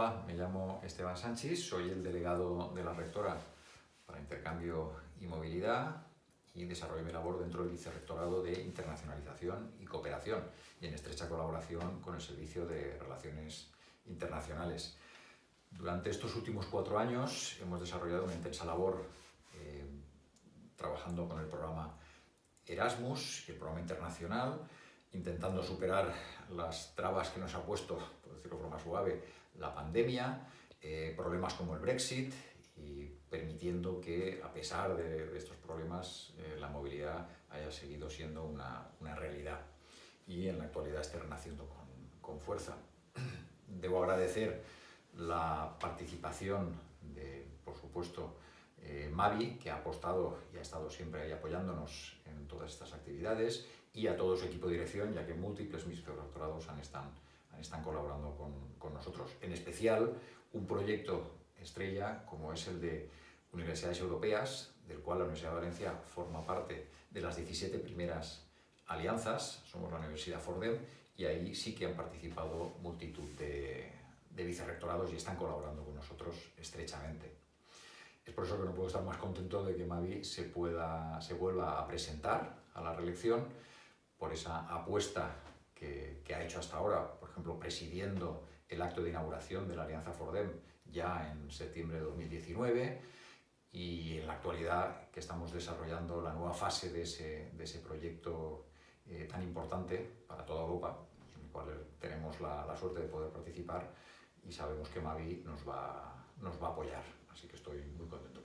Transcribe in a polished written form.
Hola, me llamo Esteban Sánchez, soy el delegado de la rectora para intercambio y movilidad y desarrollo mi labor dentro del Vicerrectorado de Internacionalización y Cooperación y en estrecha colaboración con el Servicio de Relaciones Internacionales. Durante estos últimos 4 años hemos desarrollado una intensa labor trabajando con el programa Erasmus y el programa internacional, intentando superar las trabas que nos ha puesto, por decirlo de forma suave, la pandemia, problemas como el Brexit y permitiendo que, a pesar de estos problemas, la movilidad haya seguido siendo una realidad y en la actualidad esté renaciendo con fuerza. Debo agradecer la participación de, por supuesto, Mavi, que ha apostado y ha estado siempre ahí apoyándonos en todas estas actividades, y a todo su equipo de dirección, ya que múltiples vicerrectorados están colaborando con nosotros. En especial, un proyecto estrella como es el de Universidades Europeas, del cual la Universidad de Valencia forma parte de las 17 primeras alianzas. Somos la Universidad Fordem y ahí sí que han participado multitud de vicerrectorados y están colaborando con nosotros estrechamente. Es por eso que no puedo estar más contento de que Mavi se vuelva a presentar a la reelección, por esa apuesta que ha hecho hasta ahora, por ejemplo, presidiendo el acto de inauguración de la Alianza Fordem ya en septiembre de 2019, y en la actualidad que estamos desarrollando la nueva fase de ese proyecto tan importante para toda Europa, en el cual tenemos la suerte de poder participar y sabemos que Mavi nos va a apoyar, así que estoy muy contento.